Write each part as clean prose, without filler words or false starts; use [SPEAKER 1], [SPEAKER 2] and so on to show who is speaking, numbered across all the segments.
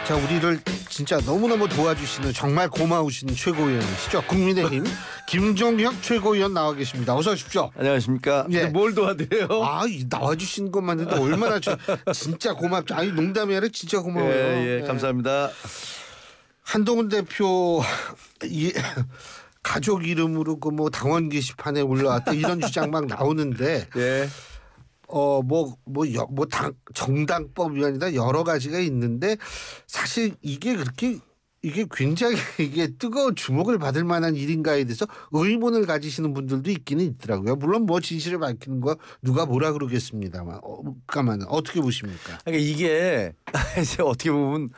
[SPEAKER 1] 자, 우리를 진짜 너무너무 도와주시는 정말 고마우신 최고위원이시죠. 국민의힘 김종혁 최고위원 나와 계십니다. 어서 오십시오.
[SPEAKER 2] 안녕하십니까.
[SPEAKER 1] 예.
[SPEAKER 2] 뭘 도와드려요?
[SPEAKER 1] 나와주신 것만 해도 얼마나 진짜 고맙죠. 아니, 농담이 아니라 진짜 고마워요.
[SPEAKER 2] 예, 감사합니다.
[SPEAKER 1] 한동훈 대표 가족 이름으로 그 뭐 당원 게시판에 올라왔다 이런 주장 막 나오는데
[SPEAKER 2] 예.
[SPEAKER 1] 정당법 위반이다 여러 가지가 있는데 사실 이게 굉장히 뜨거운 주목을 받을 만한 일인가에 대해서 의문을 가지시는 분들도 있기는 있더라고요. 물론 뭐 진실을 밝히는 거 누가 뭐라 그러겠습니다만 어떻게 보십니까?
[SPEAKER 2] 그러니까 이게 이제 어떻게 보면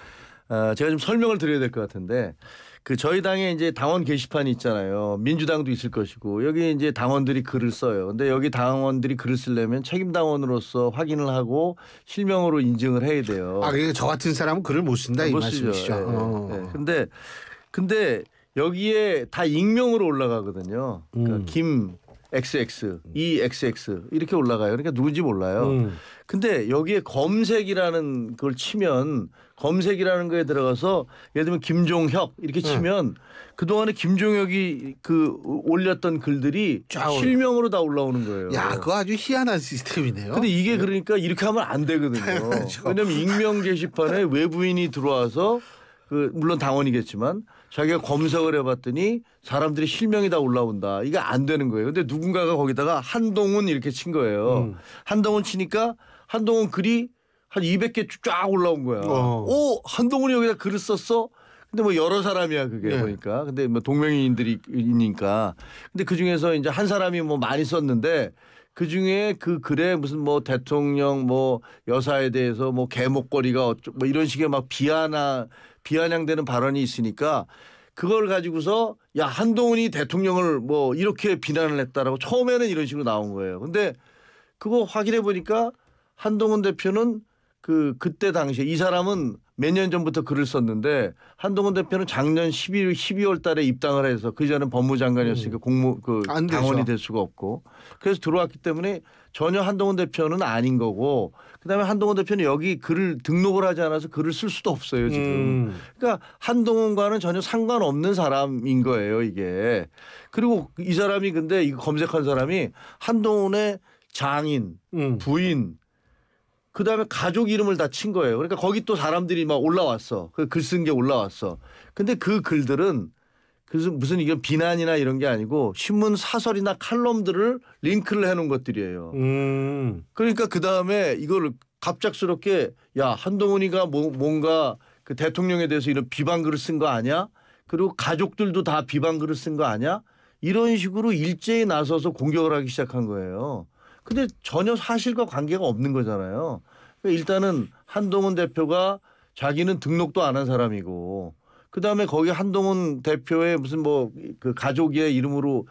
[SPEAKER 2] 제가 좀 설명을 드려야 될 것 같은데 그 저희 당에 이제 당원 게시판이 있잖아요. 민주당도 있을 것이고 여기 이제 당원들이 글을 써요. 근데 여기 당원들이 글을 쓰려면 책임 당원으로서 확인을 하고 실명으로 인증을 해야 돼요.
[SPEAKER 1] 그러니까 저 같은 사람은 글을 못 쓴다 이 말씀이시죠.
[SPEAKER 2] 근데 여기에 다 익명으로 올라가거든요. 그러니까 김 XX, EXX 이렇게 올라가요. 그러니까 누군지 몰라요. 근데 여기에 검색이라는 걸 치면 검색이라는 거에 들어가서 예를 들면 김종혁 이렇게 치면 그동안에 김종혁이 올렸던 글들이 실명으로 다 올라오는 거예요.
[SPEAKER 1] 야, 그거 아주 희한한 시스템이네요.
[SPEAKER 2] 근데 이게 그러니까 이렇게 하면 안 되거든요. 왜냐하면 익명 게시판에 외부인이 들어와서 물론 당원이겠지만 자기가 검색을 해봤더니 사람들이 실명이 다 올라온다. 이게 안 되는 거예요. 근데 누군가가 거기다가 한동훈 이렇게 친 거예요. 한동훈 치니까 한동훈 글이 한 200개 쫙 올라온 거야. 오, 한동훈이 여기다 글을 썼어? 근데 뭐 여러 사람이야 그게 보니까. 근데 뭐 동명이인들이니까. 근데 그 중에서 이제 한 사람이 뭐 많이 썼는데 그 중에 그 글에 무슨 뭐 대통령 뭐 여사에 대해서 뭐 개목걸이가 뭐 이런 식의 막 비아냥되는 발언이 있으니까 그걸 가지고서 야, 한동훈이 대통령을 뭐 이렇게 비난을 했다라고 처음에는 이런 식으로 나온 거예요. 근데 그거 확인해 보니까 한동훈 대표는 그때 당시에 이 사람은 몇 년 전부터 글을 썼는데 한동훈 대표는 작년 12월 달에 입당을 해서 그 전에는 법무장관이었으니까 당원이 될 수가 없고 그래서 들어왔기 때문에 전혀 한동훈 대표는 아닌 거고 그다음에 한동훈 대표는 여기 글을 등록을 하지 않아서 글을 쓸 수도 없어요 지금. 그러니까 한동훈과는 전혀 상관없는 사람인 거예요 이게. 그리고 이 사람이 근데 이거 검색한 사람이 한동훈의 장인, 부인 그다음에 가족 이름을 다 친 거예요. 그러니까 거기 또 사람들이 막 올라왔어. 그 글 쓴 게 올라왔어. 근데 그 글들은 그래서 무슨 이게 비난이나 이런 게 아니고 신문 사설이나 칼럼들을 링크를 해놓은 것들이에요. 그러니까 그다음에 이걸 갑작스럽게 야, 한동훈이가 뭔가 그 대통령에 대해서 이런 비방글을 쓴 거 아니야? 그리고 가족들도 다 비방글을 쓴 거 아니야? 이런 식으로 일제히 나서서 공격을 하기 시작한 거예요. 근데 전혀 사실과 관계가 없는 거잖아요. 일단은 한동훈 대표가 자기는 등록도 안 한 사람이고 그다음에 거기 한동훈 대표의 무슨 그 가족의 이름으로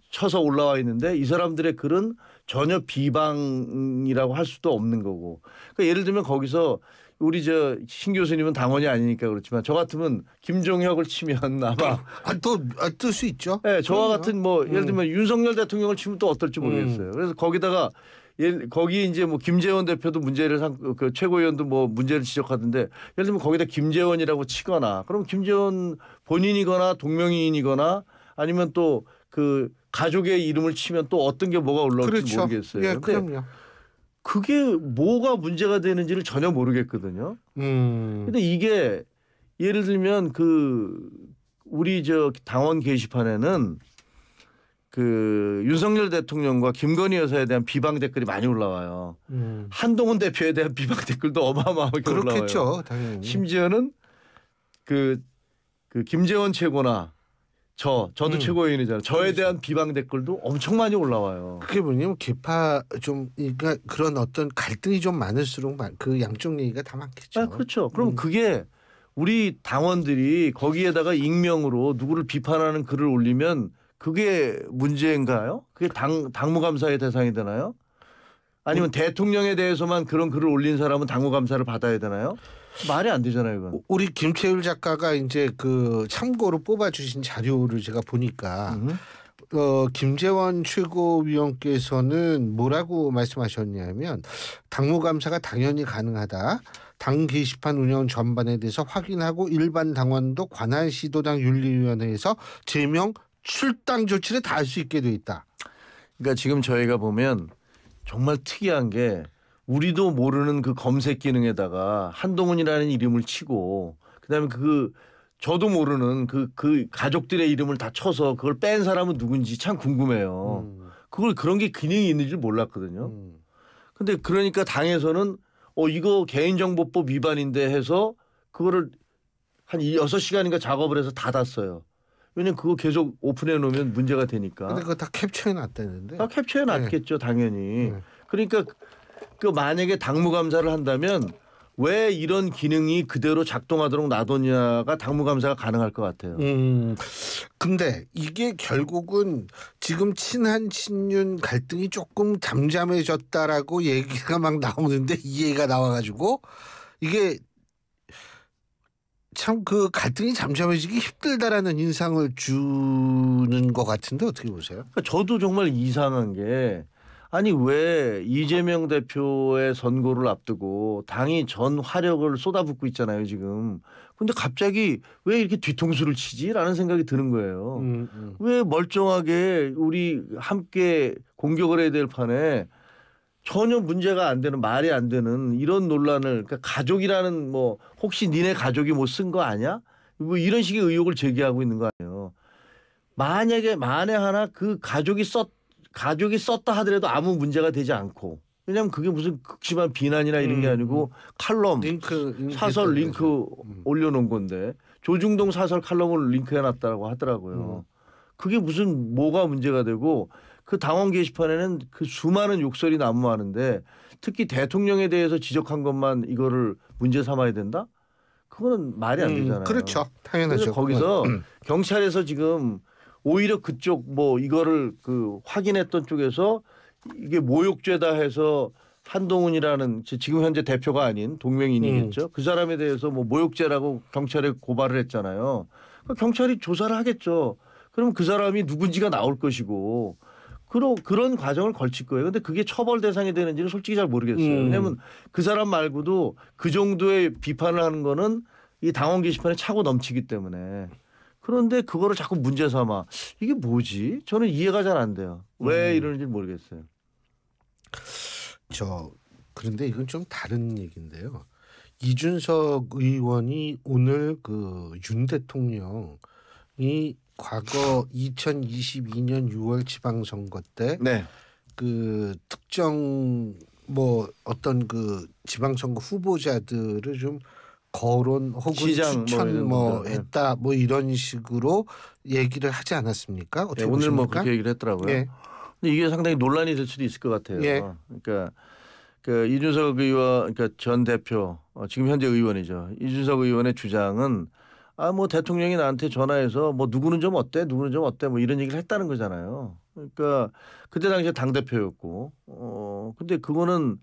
[SPEAKER 2] 쳐서 올라와 있는데 이 사람들의 글은 전혀 비방이라고 할 수도 없는 거고. 그러니까 예를 들면 거기서 우리 신 교수님은 당원이 아니니까 그렇지만 저 같으면 김종혁을 치면 아마
[SPEAKER 1] 뜰 수 있죠.
[SPEAKER 2] 네, 저와 같은 예를 들면 윤석열 대통령을 치면 또 어떨지 모르겠어요. 그래서 거기다가 거기 이제 뭐 김재원 대표도 그 최고위원도 뭐 문제를 지적하던데 예를 들면 거기다 김재원이라고 치거나 그럼 김재원 본인이거나 동명이인이거나 아니면 또 그 가족의 이름을 치면 또 어떤 게 뭐가 올라올지 모르겠어요.
[SPEAKER 1] 예, 그럼요.
[SPEAKER 2] 그게 뭐가 문제가 되는지를 전혀 모르겠거든요. 근데 이게 예를 들면 우리 당원 게시판에는 윤석열 대통령과 김건희 여사에 대한 비방 댓글이 많이 올라와요. 한동훈 대표에 대한 비방 댓글도 어마어마하게
[SPEAKER 1] 그렇겠죠,
[SPEAKER 2] 올라와요.
[SPEAKER 1] 당연히.
[SPEAKER 2] 심지어는 김재원 최고나 저도 최고위원이잖아요. 저에 대한 비방 댓글도 엄청 많이 올라와요.
[SPEAKER 1] 그게 뭐냐면 그러니까 그런 어떤 갈등이 좀 많을수록 그 양쪽 얘기가 다 많겠죠.
[SPEAKER 2] 그렇죠. 그럼 그게 우리 당원들이 거기에다가 익명으로 누구를 비판하는 글을 올리면 그게 문제인가요? 그게 당무감사의 대상이 되나요? 아니면 대통령에 대해서만 그런 글을 올린 사람은 당무감사를 받아야 되나요? 말이 안 되잖아요, 이건.
[SPEAKER 1] 우리 김채율 작가가 이제 참고로 뽑아주신 자료를 제가 보니까 김재원 최고위원께서는 뭐라고 말씀하셨냐면 당무감사가 당연히 가능하다. 당 게시판 운영 전반에 대해서 확인하고 일반 당원도 관할시도당 윤리위원회에서 제명 출당 조치를 다 할 수 있게 돼 있다.
[SPEAKER 2] 그러니까 지금 저희가 보면 정말 특이한 게 우리도 모르는 그 검색 기능에다가 한동훈이라는 이름을 치고 그다음에 저도 모르는 그 가족들의 이름을 다 쳐서 그걸 뺀 사람은 누군지 참 궁금해요. 그런 게 기능이 있는 줄 몰랐거든요. 근데 그러니까 당에서는 이거 개인정보법 위반인데 해서 그거를 한 6시간인가 작업을 해서 닫았어요. 왜냐면 그거 계속 오픈해 놓으면 문제가 되니까.
[SPEAKER 1] 근데 그거 다 캡처해 놨다는데.
[SPEAKER 2] 다 캡처해 놨겠죠, 당연히. 그러니까 그 만약에 당무감사를 한다면 왜 이런 기능이 그대로 작동하도록 놔뒀냐가 당무감사가 가능할 것 같아요.
[SPEAKER 1] 근데 이게 결국은 지금 친한 친윤 갈등이 조금 잠잠해졌다라고 얘기가 막 나오는데 이 얘기가 나와가지고 이게 참 그 갈등이 잠잠해지기 힘들다라는 인상을 주는 것 같은데 어떻게 보세요?
[SPEAKER 2] 그러니까 저도 정말 이상한 게 아니 왜 이재명 대표의 선거를 앞두고 당이 전 화력을 쏟아붓고 있잖아요 지금. 근데 갑자기 왜 이렇게 뒤통수를 치지라는 생각이 드는 거예요. 왜 멀쩡하게 우리 함께 공격을 해야 될 판에 전혀 문제가 안 되는 말이 안 되는 이런 논란을 그러니까 가족이라는 뭐 혹시 니네 가족이 뭐 쓴 거 아니야? 뭐 이런 식의 의혹을 제기하고 있는 거 아니에요. 만약에 만에 하나 그 가족이 썼다 하더라도 아무 문제가 되지 않고 왜냐하면 그게 무슨 극심한 비난이나 이런 게 아니고 칼럼 사설 링크 올려놓은 건데 조중동 사설 칼럼을 링크해놨다고 하더라고요. 그게 무슨 뭐가 문제가 되고 그 당원 게시판에는 그 수많은 욕설이 난무하는데 특히 대통령에 대해서 지적한 것만 이거를 문제 삼아야 된다? 그거는 말이 안 되잖아요.
[SPEAKER 1] 그렇죠. 당연하죠.
[SPEAKER 2] 그래서 거기서 경찰에서 지금 오히려 그쪽 뭐 이거를 그 확인했던 쪽에서 이게 모욕죄다 해서 한동훈이라는 지금 현재 대표가 아닌 동명인이겠죠. 그 사람에 대해서 뭐 모욕죄라고 경찰에 고발을 했잖아요. 그러니까 경찰이 조사를 하겠죠. 그럼 그 사람이 누군지가 나올 것이고 그런 과정을 걸칠 거예요. 근데 그게 처벌 대상이 되는지는 솔직히 잘 모르겠어요. 왜냐하면 그 사람 말고도 그 정도의 비판을 하는 거는 이 당원 게시판에 차고 넘치기 때문에. 그런데 그거를 자꾸 문제 삼아. 이게 뭐지? 저는 이해가 잘 안 돼요. 왜 이러는지 모르겠어요.
[SPEAKER 1] 그런데 이건 좀 다른 얘기인데요. 이준석 의원이 오늘 그 윤 대통령이 과거 2022년 6월 지방선거 때 그 특정 뭐 어떤 그 지방선거 후보자들을 좀 거론 혹은
[SPEAKER 2] 시장
[SPEAKER 1] 추천 했다 뭐 이런 식으로 얘기를 하지 않았습니까? 어떻게
[SPEAKER 2] 오늘
[SPEAKER 1] 보십니까?
[SPEAKER 2] 뭐 그렇게 얘기를 했더라고요.
[SPEAKER 1] 예.
[SPEAKER 2] 근데 이게 상당히 논란이 될 수도 있을 것 같아요.
[SPEAKER 1] 예.
[SPEAKER 2] 그러니까 그 이준석 의원 그러니까 전 대표 지금 현재 의원이죠. 이준석 의원의 주장은 뭐 대통령이 나한테 전화해서 뭐 누구는 좀 어때 누구는 좀 어때 뭐 이런 얘기를 했다는 거잖아요. 그러니까 그때 당시에 당 대표였고 근데 그거는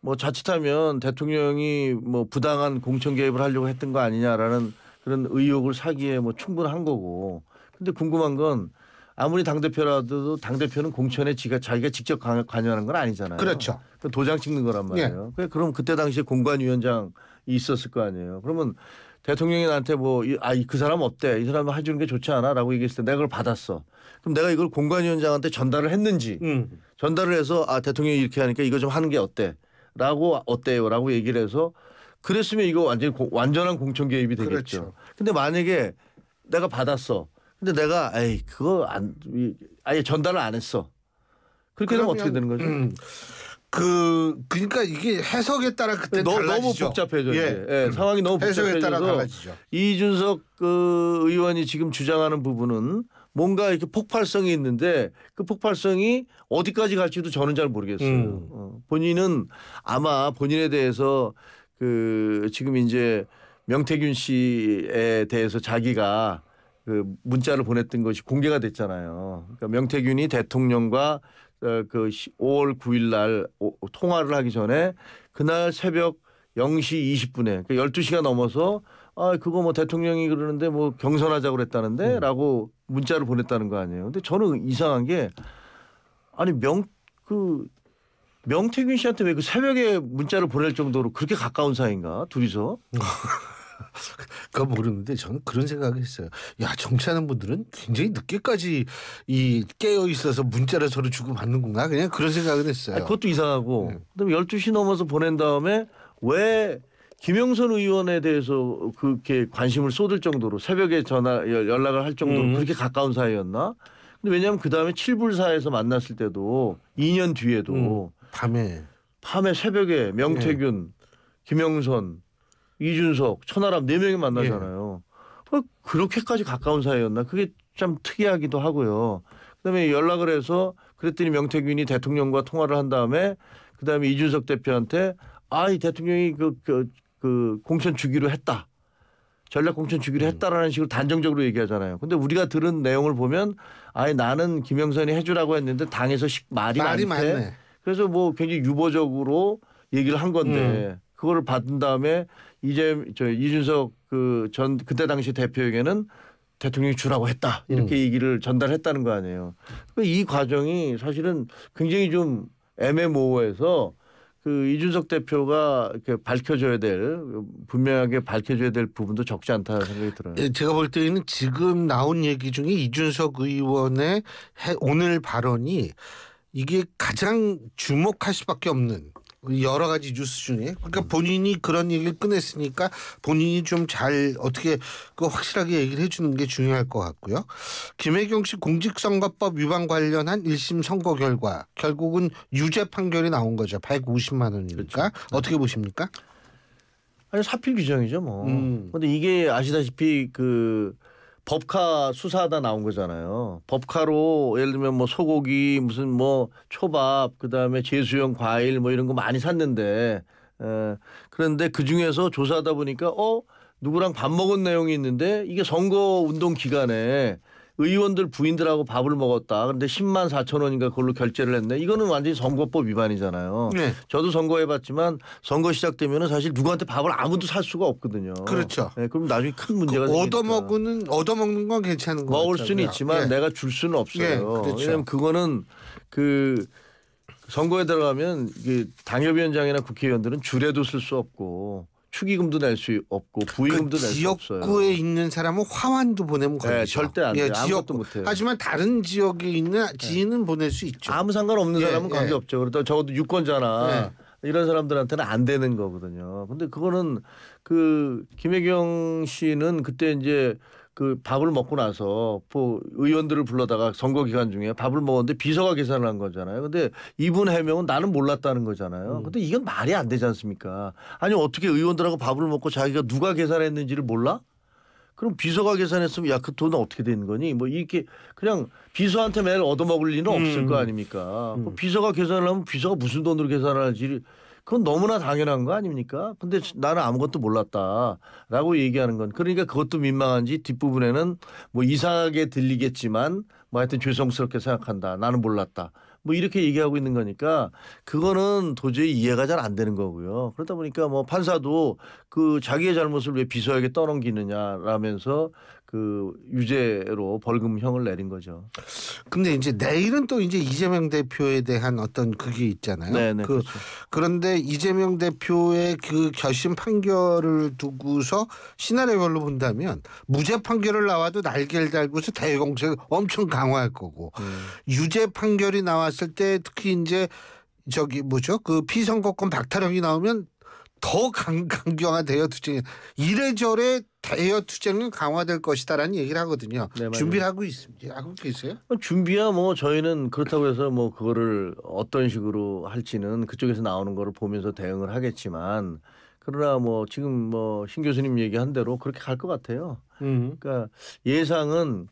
[SPEAKER 2] 뭐 자칫하면 대통령이 뭐 부당한 공천 개입을 하려고 했던 거 아니냐라는 그런 의혹을 사기에 뭐 충분한 거고. 근데 궁금한 건 아무리 당대표라도 당대표는 공천에 자기가 직접 관여하는 건 아니잖아요.
[SPEAKER 1] 그렇죠.
[SPEAKER 2] 도장 찍는 거란 말이에요. 그럼 그때 당시에 공관위원장이 있었을 거 아니에요. 그러면 대통령이 나한테 그 사람 어때? 이 사람 해주는 게 좋지 않아? 라고 얘기했을 때 내가 그걸 받았어. 그럼 내가 이걸 공관위원장한테 전달을 했는지 전달을 해서 대통령이 이렇게 하니까 이거 좀 하는 게 어때? 라고 어때요? 라고 얘기를 해서 그랬으면 이거 완전한 공천 개입이 되겠죠.
[SPEAKER 1] 그렇죠.
[SPEAKER 2] 근데 만약에 내가 받았어. 근데 내가 그거 아예 전달을 안 했어. 그렇게 되면 어떻게 되는 거죠?
[SPEAKER 1] 그러니까 이게 해석에 따라 그때 달라지죠.
[SPEAKER 2] 너무 복잡해져. 예. 상황이 너무
[SPEAKER 1] 해석에 따라
[SPEAKER 2] 복잡해져서
[SPEAKER 1] 달라지죠.
[SPEAKER 2] 이준석 의원이 지금 주장하는 부분은 뭔가 이렇게 폭발성이 있는데 그 폭발성이 어디까지 갈지도 저는 잘 모르겠어요. 본인은 아마 본인에 대해서 지금 이제 명태균 씨에 대해서 자기가 그 문자를 보냈던 것이 공개가 됐잖아요. 그러니까 명태균이 대통령과 그 5월 9일 날 통화를 하기 전에 그날 새벽 0시 20분에 그러니까 12시가 넘어서 그거 뭐 대통령이 그러는데 뭐 경선하자고 그랬다는데 라고 문자를 보냈다는 거 아니에요. 근데 저는 이상한 게 아니 명태균 씨한테 왜 그 새벽에 문자를 보낼 정도로 그렇게 가까운 사이인가 둘이서?
[SPEAKER 1] 그거 모르는데 저는 그런 생각을 했어요. 야, 정치하는 분들은 굉장히 늦게까지 이 깨어 있어서 문자를 서로 주고 받는구나. 그냥 그런 생각을 했어요.
[SPEAKER 2] 아니, 그것도 이상하고 그다음에 12시 넘어서 보낸 다음에 왜 김영선 의원에 대해서 그렇게 관심을 쏟을 정도로 새벽에 연락을 할 정도로 그렇게 가까운 사이였나? 근데 왜냐하면 그 다음에 칠불사에서 만났을 때도 2년 뒤에도
[SPEAKER 1] 밤에
[SPEAKER 2] 새벽에 명태균, 김영선, 이준석, 천하람 4명이 만나잖아요. 그렇게까지 가까운 사이였나? 그게 참 특이하기도 하고요. 그다음에 연락을 해서 그랬더니 명태균이 대통령과 통화를 한 다음에 그다음에 이준석 대표한테 이 대통령이 그 공천 주기로 했다. 전략 공천 주기로 했다라는 식으로 단정적으로 얘기하잖아요. 근데 우리가 들은 내용을 보면 나는 김영선이 해주라고 했는데 당에서 말이 많대. 그래서 뭐 굉장히 유보적으로 얘기를 한 건데 그거를 받은 다음에 이제 이준석 그때 당시 대표에게는 대통령이 주라고 했다. 이렇게 얘기를 전달했다는 거 아니에요. 이 과정이 사실은 굉장히 좀 애매모호해서 그 이준석 대표가 이렇게 분명하게 밝혀줘야 될 부분도 적지 않다는 생각이 들어요.
[SPEAKER 1] 제가 볼 때는 지금 나온 얘기 중에 이준석 의원의 오늘 발언이 이게 가장 주목할 수밖에 없는 여러 가지 뉴스 중에 그러니까 본인이 그런 얘기를 꺼냈으니까 본인이 좀 잘 어떻게 확실하게 얘기를 해주는 게 중요할 것 같고요. 김혜경 씨 공직선거법 위반 관련한 1심 선고 결과 결국은 유죄 판결이 나온 거죠. 150만 원이니까. 그렇죠. 어떻게 보십니까?
[SPEAKER 2] 아니 사필 규정이죠 뭐. 근데 이게 아시다시피 그 법카 수사하다 나온 거잖아요. 법카로 예를 들면 뭐 소고기 무슨 뭐 초밥 그다음에 제수용 과일 뭐 이런 거 많이 샀는데 그런데 그중에서 조사하다 보니까 누구랑 밥 먹은 내용이 있는데 이게 선거 운동 기간에 의원들 부인들하고 밥을 먹었다. 그런데 10만 4천 원인가 그걸로 결제를 했네. 이거는 완전히 선거법 위반이잖아요. 네. 저도 선거해봤지만 선거 시작되면 사실 누구한테 밥을 아무도 살 수가 없거든요.
[SPEAKER 1] 그렇죠.
[SPEAKER 2] 네, 그럼 나중에 큰 문제가 생기니까.
[SPEAKER 1] 얻어먹는 건 괜찮은 거
[SPEAKER 2] 먹을 수는 있지만 내가 줄 수는 없어요.
[SPEAKER 1] 그렇죠.
[SPEAKER 2] 왜냐하면 그거는 그 선거에 들어가면 당협위원장이나 국회의원들은 줄에도 쓸 수 없고 축의금도 낼 수 없고 부의금도 낼 수 없어요.
[SPEAKER 1] 지역구에 있는 사람은 화환도 보내면 걸리죠.
[SPEAKER 2] 절대 안 돼요. 아무것도 못해요.
[SPEAKER 1] 하지만 다른 지역에 있는 지인은 보낼 수 있죠.
[SPEAKER 2] 아무 상관없는 사람은 관계없죠. 그러다 적어도 유권자나 이런 사람들한테는 안 되는 거거든요. 근데 그거는 그 김혜경 씨는 그때 이제 그 밥을 먹고 나서 의원들을 불러다가 선거 기간 중에 밥을 먹었는데 비서가 계산을 한 거잖아요. 근데 이분 해명은 나는 몰랐다는 거잖아요. 근데 이건 말이 안 되지 않습니까? 아니 어떻게 의원들하고 밥을 먹고 자기가 누가 계산했는지를 몰라? 그럼 비서가 계산했으면 그 돈은 어떻게 되는 거니? 뭐 이렇게 그냥 비서한테 매일 얻어먹을 리는 없을 거 아닙니까? 비서가 계산을 하면 비서가 무슨 돈으로 계산을 할지 그건 너무나 당연한 거 아닙니까? 근데 나는 아무것도 몰랐다라고 얘기하는 건 그러니까 그것도 민망한지 뒷부분에는 뭐 이상하게 들리겠지만 뭐 하여튼 죄송스럽게 생각한다. 나는 몰랐다. 뭐 이렇게 얘기하고 있는 거니까 그거는 도저히 이해가 잘 안 되는 거고요. 그러다 보니까 뭐 판사도 그 자기의 잘못을 왜 비서에게 떠넘기느냐라면서 그 유죄로 벌금형을 내린 거죠.
[SPEAKER 1] 근데 이제 내일은 또 이제 이재명 대표에 대한 어떤 그게 있잖아요.
[SPEAKER 2] 네네. 그렇죠.
[SPEAKER 1] 그런데 이재명 대표의 그 결심 판결을 두고서 시나리오별로 본다면 무죄 판결을 나와도 날개를 달고서 대공세를 엄청 강화할 거고 유죄 판결이 나왔을 때 특히 이제 그 피선거권 박탈형이 나오면 더 강경한 대여 투쟁 이래저래 대여 투쟁은 강화될 것이다라는 얘기를 하거든요. 네, 준비를 하고 계세요?
[SPEAKER 2] 준비야 뭐 저희는 그렇다고 해서 뭐 그거를 어떤 식으로 할지는 그쪽에서 나오는 거를 보면서 대응을 하겠지만 그러나 뭐 지금 뭐 신 교수님 얘기한 대로 그렇게 갈 것 같아요. 그러니까 예상은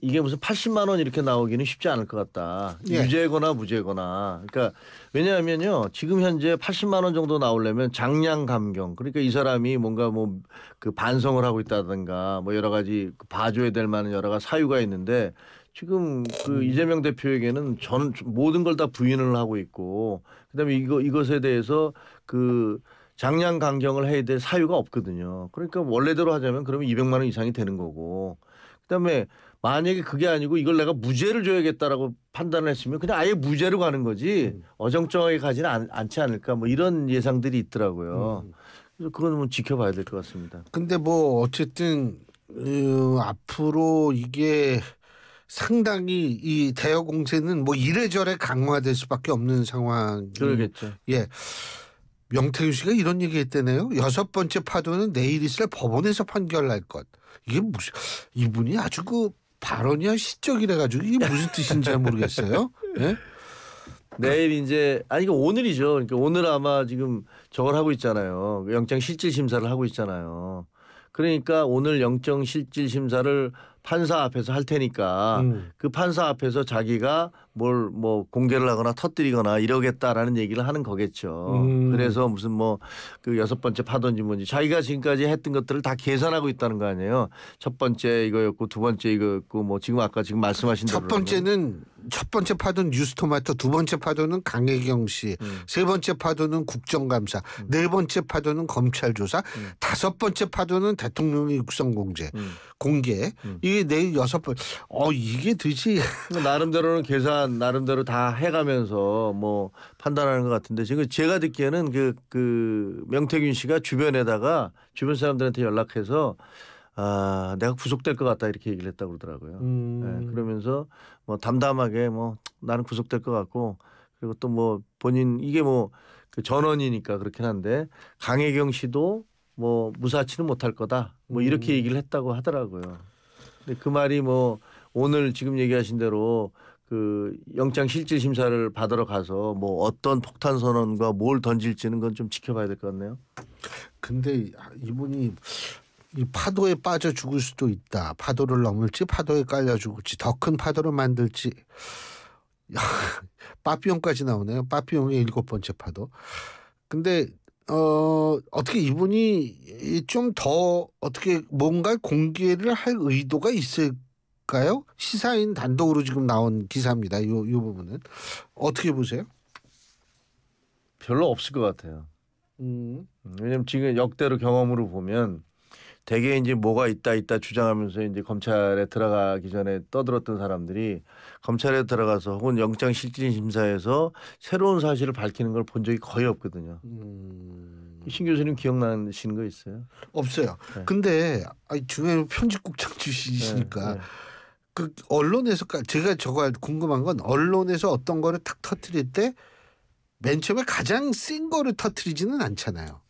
[SPEAKER 2] 이게 무슨 80만 원 이렇게 나오기는 쉽지 않을 것 같다. 유죄거나 무죄거나. 그러니까 왜냐하면요. 지금 현재 80만 원 정도 나오려면 장량 감경. 그러니까 이 사람이 뭔가 뭐 그 반성을 하고 있다든가 뭐 여러 가지 봐줘야 될 만한 여러 가지 사유가 있는데 지금 그 이재명 대표에게는 저는 모든 걸 다 부인을 하고 있고 그다음에 이것에 대해서 그 장량 감경을 해야 될 사유가 없거든요. 그러니까 원래대로 하자면 그러면 200만 원 이상이 되는 거고. 그다음에 만약에 그게 아니고 이걸 내가 무죄를 줘야겠다라고 판단을 했으면 그냥 아예 무죄로 가는 거지 어정쩡하게 가지는 않지 않을까 뭐 이런 예상들이 있더라고요. 그래서 그건 뭐 지켜봐야 될 것 같습니다.
[SPEAKER 1] 근데 뭐 어쨌든 앞으로 이게 상당히 이 대여 공세는 뭐 이래저래 강화될 수밖에 없는 상황.
[SPEAKER 2] 그러겠죠.
[SPEAKER 1] 예. 명태균 씨가 이런 얘기했다네요. 6번째 파도는 내일 있을 법원에서 판결날 것. 이게 무슨 이분이 아주 그 발언이 시적이래 가지고 이게 무슨 뜻인지 잘 모르겠어요. 예?
[SPEAKER 2] 내일 이제 아니 오늘이죠. 그러니까 오늘 아마 지금 저걸 하고 있잖아요. 영장 실질 심사를 하고 있잖아요. 그러니까 오늘 영장 실질 심사를 판사 앞에서 할 테니까 그 판사 앞에서 자기가 뭘 뭐 공개를 하거나 터뜨리거나 이러겠다라는 얘기를 하는 거겠죠. 그래서 무슨 뭐 그 6번째 파도인지 뭔지 자기가 지금까지 했던 것들을 다 계산하고 있다는 거 아니에요. 첫 번째 이거였고 두 번째 이거였고 뭐 지금 아까 지금 말씀하신 대로
[SPEAKER 1] 첫 번째 파도는 뉴스토마토, 두 번째 파도는 강혜경 씨, 세 번째 파도는 국정감사, 네 번째 파도는 검찰 조사, 다섯 번째 파도는 대통령의 육성 공개. 이게 내일 6번. 이게 되지.
[SPEAKER 2] 나름대로는 계산 나름대로 다 해가면서 뭐 판단하는 것 같은데 지금 제가 듣기에는 그 명태균 씨가 주변에다가 주변 사람들한테 연락해서 내가 구속될 것 같다 이렇게 얘기를 했다고 그러더라고요. 네, 그러면서 뭐 담담하게 뭐 나는 구속될 것 같고 그리고 또 뭐 본인 이게 뭐 그 전원이니까 그렇긴 한데 강혜경 씨도 뭐 무사치는 못할 거다 뭐 이렇게 얘기를 했다고 하더라고요. 근데 그 말이 뭐 오늘 지금 얘기하신 대로 그 영장 실질 심사를 받으러 가서 뭐 어떤 폭탄 선언과 뭘 던질지는 건 좀 지켜봐야 될 것 같네요.
[SPEAKER 1] 근데 이분이 이 파도에 빠져 죽을 수도 있다. 파도를 넘을지 파도에 깔려 죽을지 더 큰 파도를 만들지. 빠삐용까지 나오네요. 빠삐용의 7번째 파도. 근데 어떻게 이분이 좀 더 어떻게 뭔가 공개를 할 의도가 있을까요? 시사인 단독으로 지금 나온 기사입니다. 이 부분은 어떻게 보세요?
[SPEAKER 2] 별로 없을 것 같아요. 왜냐면 지금 역대로 경험으로 보면 대개 이제 뭐가 있다 주장하면서 이제 검찰에 들어가기 전에 떠들었던 사람들이 검찰에 들어가서 혹은 영장 실질 심사에서 새로운 사실을 밝히는 걸 본 적이 거의 없거든요. 신 교수님 기억나시는 거 있어요?
[SPEAKER 1] 없어요. 네. 근데 중앙 편집국장 출신이시니까
[SPEAKER 2] 네.
[SPEAKER 1] 그 언론에서 제가 저거 궁금한 건 언론에서 어떤 거를 탁 터뜨릴 때 맨 처음에 가장 센 거를 터뜨리지는 않잖아요.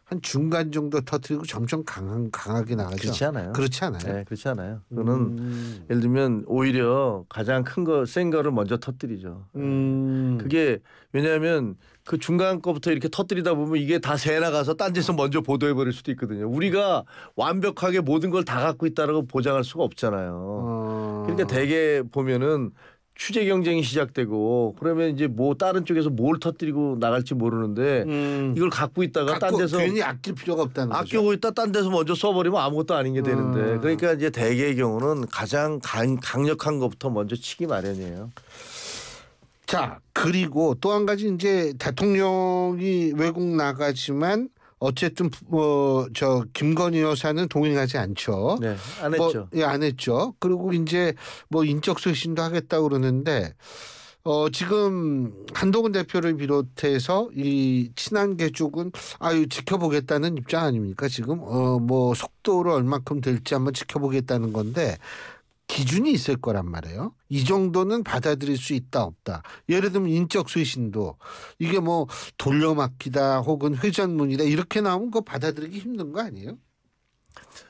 [SPEAKER 1] 한 중간 정도 터뜨리고 점점 강하게 나가죠.
[SPEAKER 2] 그렇지 않아요.
[SPEAKER 1] 그렇지 않아요.
[SPEAKER 2] 네, 그렇지 않아요. 그거는 예를 들면 오히려 가장 큰 거, 센 거를 먼저 터뜨리죠. 그게 왜냐하면 그 중간 거부터 이렇게 터뜨리다 보면 이게 다 새 나가서 딴 데서 먼저 보도해 버릴 수도 있거든요. 우리가 완벽하게 모든 걸 다 갖고 있다라고 보장할 수가 없잖아요. 그러니까 대개 보면은 취재 경쟁이 시작되고 그러면 이제 뭐 다른 쪽에서 뭘 터뜨리고 나갈지 모르는데 이걸 갖고 있다가 딴 데서
[SPEAKER 1] 괜히 아낄 필요가 없다는 거죠.
[SPEAKER 2] 아끼고 있다 딴 데서 먼저 써버리면 아무것도 아닌 게 되는데 그러니까 이제 대개의 경우는 가장 강력한 것부터 먼저 치기 마련이에요.
[SPEAKER 1] 자 그리고 또 한 가지 이제 대통령이 외국 나가지만 어쨌든 저 김건희 여사는 동행하지 않죠.
[SPEAKER 2] 네, 안 했죠.
[SPEAKER 1] 안 했죠. 그리고 이제 뭐 인적 쇄신도 하겠다고 그러는데 지금 한동훈 대표를 비롯해서 이 친한계 쪽은 지켜보겠다는 입장 아닙니까? 지금 뭐 속도를 얼마큼 될지 한번 지켜보겠다는 건데. 기준이 있을 거란 말이에요. 이 정도는 받아들일 수 있다 없다. 예를 들면 인적 쇄신도 이게 뭐 돌려막기다 혹은 회전문이다 이렇게 나오면 그거 받아들이기 힘든 거 아니에요?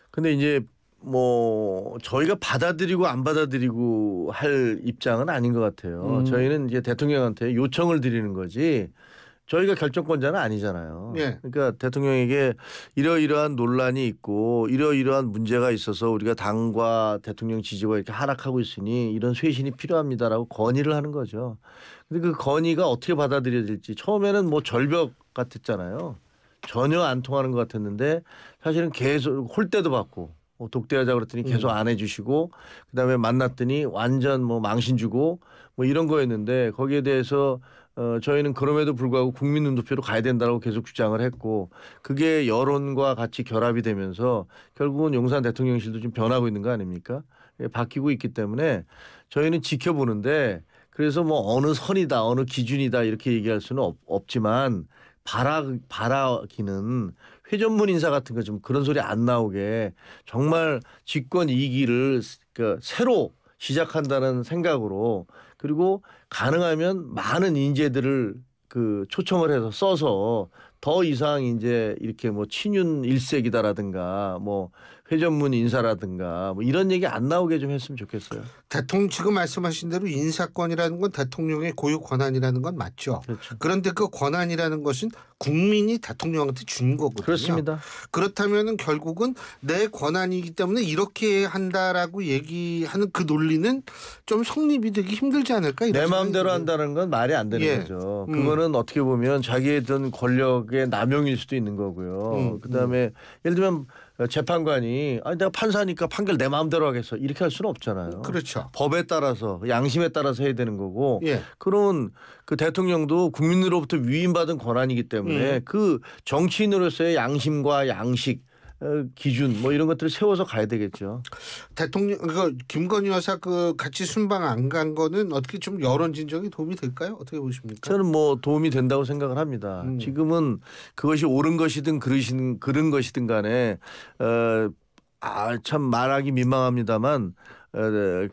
[SPEAKER 2] 근데 이제 뭐 저희가 받아들이고 안 받아들이고 할 입장은 아닌 것 같아요. 저희는 이제 대통령한테 요청을 드리는 거지. 저희가 결정권자는 아니잖아요.
[SPEAKER 1] 네.
[SPEAKER 2] 그러니까 대통령에게 이러이러한 논란이 있고 이러이러한 문제가 있어서 우리가 당과 대통령 지지가 이렇게 하락하고 있으니 이런 쇄신이 필요합니다라고 건의를 하는 거죠. 근데 그 건의가 어떻게 받아들여질지 처음에는 뭐 절벽 같았잖아요. 전혀 안 통하는 것 같았는데 사실은 계속 홀대도 받고 독대하자 그랬더니 계속 안 해주시고 그다음에 만났더니 완전 뭐 망신 주고 뭐 이런 거였는데 거기에 대해서 저희는 그럼에도 불구하고 국민 눈높이로 가야 된다고 계속 주장을 했고 그게 여론과 같이 결합이 되면서 결국은 용산 대통령실도 좀 변하고 있는 거 아닙니까? 예, 바뀌고 있기 때문에 저희는 지켜보는데 그래서 뭐 어느 선이다 어느 기준이다 이렇게 얘기할 수는 없지만 바라기는 회전문 인사 같은 거 좀 그런 소리 안 나오게 정말 집권 2기를 새로 시작한다는 생각으로 그리고 가능하면 많은 인재들을 초청을 해서 써서 더 이상 이제 이렇게 뭐 친윤 일색이다라든가 뭐 회전문 인사라든가 뭐 이런 얘기 안 나오게 좀 했으면 좋겠어요.
[SPEAKER 1] 대통령 지금 말씀하신 대로 인사권이라는 건 대통령의 고유 권한이라는 건 맞죠.
[SPEAKER 2] 그렇죠.
[SPEAKER 1] 그런데 그 권한이라는 것은 국민이 대통령한테 준 거거든요.
[SPEAKER 2] 그렇습니다.
[SPEAKER 1] 그렇다면은 결국은 내 권한이기 때문에 이렇게 한다라고 얘기하는 그 논리는 좀 성립이 되기 힘들지 않을까?
[SPEAKER 2] 내 마음대로 한다는 건 말이 안 되는
[SPEAKER 1] 예.
[SPEAKER 2] 거죠. 그거는 어떻게 보면 자기의 든 권력의 남용일 수도 있는 거고요. 그다음에 예를 들면 재판관이 아니 내가 판사니까 판결 내 마음대로 하겠어 이렇게 할 수는 없잖아요.
[SPEAKER 1] 그렇죠.
[SPEAKER 2] 법에 따라서 양심에 따라서 해야 되는 거고
[SPEAKER 1] 예.
[SPEAKER 2] 그러면 그 대통령도 국민으로부터 위임받은 권한이기 때문에 그 정치인으로서의 양심과 양식 기준 뭐 이런 것들을 세워서 가야 되겠죠.
[SPEAKER 1] 대통령 김건희 여사 같이 순방 안 간 거는 어떻게 좀 여론 진정에 도움이 될까요? 어떻게 보십니까?
[SPEAKER 2] 저는 뭐 도움이 된다고 생각을 합니다. 지금은 그것이 옳은 것이든 그른 것이든 간에 참 말하기 민망합니다만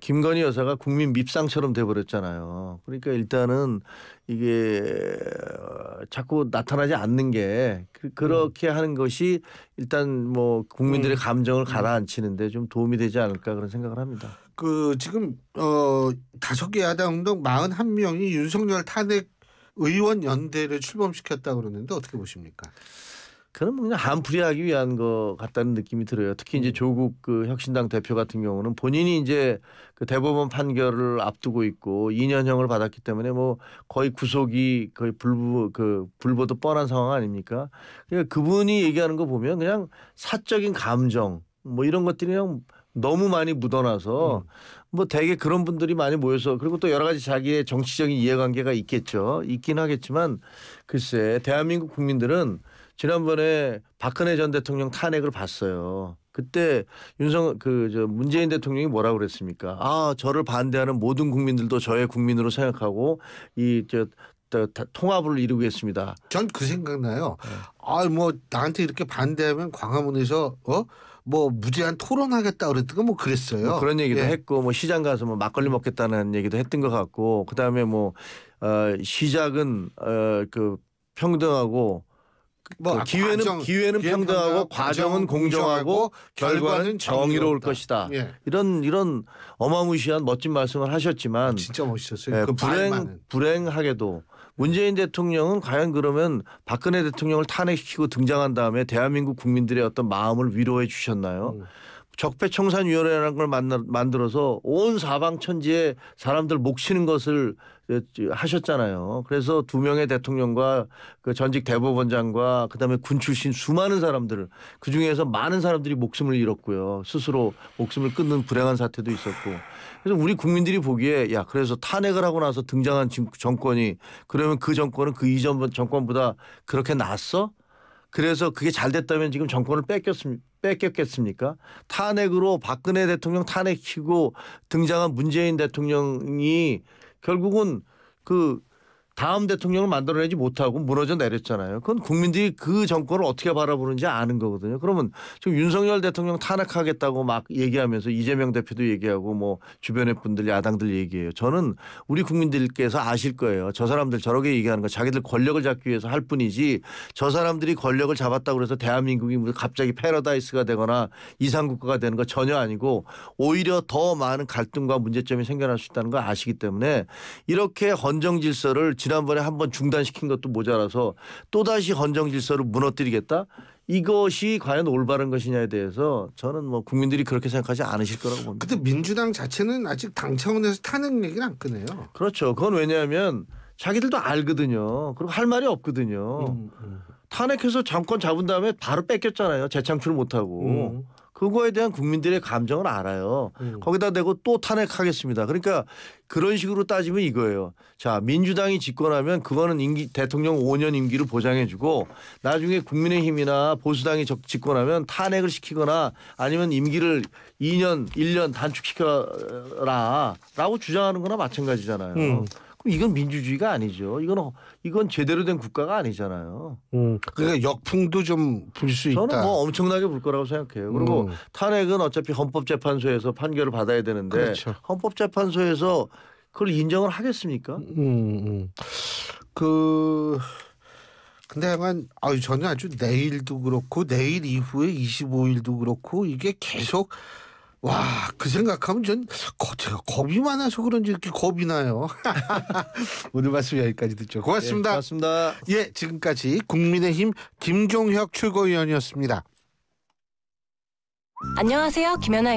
[SPEAKER 2] 김건희 여사가 국민 밉상처럼 돼버렸잖아요. 그러니까 일단은 이게 자꾸 나타나지 않는 게 그렇게 하는 것이 일단 뭐 국민들의 감정을 가라앉히는데 좀 도움이 되지 않을까 그런 생각을 합니다.
[SPEAKER 1] 지금 5개 야당 운동 41명이 윤석열 탄핵 의원 연대를 출범시켰다고 그러는데 어떻게 보십니까?
[SPEAKER 2] 그건 그냥 한풀이하기 위한 것 같다는 느낌이 들어요. 특히 이제 조국 혁신당 대표 같은 경우는 본인이 이제 대법원 판결을 앞두고 있고 2년형을 받았기 때문에 뭐 거의 구속이 거의 불보듯 뻔한 상황 아닙니까? 그러니까 그분이 얘기하는 거 보면 그냥 사적인 감정 뭐 이런 것들이 그냥 너무 많이 묻어나서 뭐 되게 그런 분들이 많이 모여서 그리고 또 여러 가지 자기의 정치적인 이해관계가 있겠죠. 있긴 하겠지만 글쎄 대한민국 국민들은 지난번에 박근혜 전 대통령 탄핵을 봤어요. 그때 문재인 대통령이 뭐라고 그랬습니까? 저를 반대하는 모든 국민들도 저의 국민으로 생각하고 통합을 이루겠습니다.
[SPEAKER 1] 전 그 생각나요. 뭐 나한테 이렇게 반대하면 광화문에서 뭐 무제한 토론하겠다 그랬던가 뭐 그랬어요.
[SPEAKER 2] 뭐 그런 얘기도 했고 뭐 시장 가서 뭐 막걸리 먹겠다는 얘기도 했던 것 같고 그다음에 뭐 시작은 평등하고
[SPEAKER 1] 뭐
[SPEAKER 2] 기회는 평등하고 과정은 공정하고 결과는 정의로울 것이다.
[SPEAKER 1] 예.
[SPEAKER 2] 이런 어마무시한 멋진 말씀을 하셨지만
[SPEAKER 1] 진짜 멋있었어요.
[SPEAKER 2] 불행하게도 문재인 대통령은 과연 그러면 박근혜 대통령을 탄핵시키고 등장한 다음에 대한민국 국민들의 어떤 마음을 위로해 주셨나요? 적폐청산위원회라는 걸 만들어서 온 사방천지에 사람들 목 치는 것을 하셨잖아요. 그래서 2명의 대통령과 전직 대법원장과 그다음에 군 출신 수많은 사람들 그중에서 많은 사람들이 목숨을 잃었고요. 스스로 목숨을 끊는 불행한 사태도 있었고. 그래서 우리 국민들이 보기에 그래서 탄핵을 하고 나서 등장한 정권이 그러면 그 정권은 그 이전 정권보다 그렇게 낫어? 그래서 그게 잘 됐다면 지금 정권을 뺏겼겠습니까? 탄핵으로 박근혜 대통령 탄핵시키고 등장한 문재인 대통령이 결국은 다음 대통령을 만들어내지 못하고 무너져 내렸잖아요. 그건 국민들이 그 정권을 어떻게 바라보는지 아는 거거든요. 그러면 지금 윤석열 대통령 탄핵하겠다고 막 얘기하면서 이재명 대표도 얘기하고 뭐 주변의 분들 야당들 얘기해요. 저는 우리 국민들께서 아실 거예요. 저 사람들 저렇게 얘기하는 거 자기들 권력을 잡기 위해서 할 뿐이지 저 사람들이 권력을 잡았다고 해서 대한민국이 갑자기 패러다이스가 되거나 이상국가가 되는 거 전혀 아니고 오히려 더 많은 갈등과 문제점이 생겨날 수 있다는 걸 아시기 때문에 이렇게 헌정 질서를 지난번에 한번 중단시킨 것도 모자라서 또다시 헌정 질서를 무너뜨리겠다? 이것이 과연 올바른 것이냐에 대해서 저는 뭐 국민들이 그렇게 생각하지 않으실 거라고 봅니다.
[SPEAKER 1] 근데 민주당 자체는 아직 당 차원에서 탄핵 얘기를 안 꺼내요.
[SPEAKER 2] 그렇죠. 그건 왜냐하면 자기들도 알거든요. 그리고 할 말이 없거든요. 탄핵해서 정권 잡은 다음에 바로 뺏겼잖아요. 재창출을 못하고. 그거에 대한 국민들의 감정을 알아요. 거기다 대고 또 탄핵하겠습니다. 그러니까 그런 식으로 따지면 이거예요. 자, 민주당이 집권하면 그거는 대통령 5년 임기를 보장해주고 나중에 국민의힘이나 보수당이 집권하면 탄핵을 시키거나 아니면 임기를 2년, 1년 단축시켜라 라고 주장하는 거나 마찬가지잖아요. 그럼 이건 민주주의가 아니죠. 이건 제대로 된 국가가 아니잖아요.
[SPEAKER 1] 그러니까 역풍도 좀 불 수 있다.
[SPEAKER 2] 저는 뭐 엄청나게 불 거라고 생각해요. 그리고 탄핵은 어차피 헌법재판소에서 판결을 받아야 되는데
[SPEAKER 1] 그렇죠.
[SPEAKER 2] 헌법재판소에서 그걸 인정을 하겠습니까?
[SPEAKER 1] 근데 약간 저는 아주 내일도 그렇고 내일 이후에 25일도 그렇고 이게 계속 그 생각하면 제가 겁이 많아서 그런지 이렇게 겁이 나요. 오늘 말씀 여기까지 듣죠. 고맙습니다.
[SPEAKER 2] 네, 고맙습니다.
[SPEAKER 1] 예, 지금까지 국민의힘 김종혁 최고위원이었습니다.
[SPEAKER 3] 안녕하세요, 김연아입니다.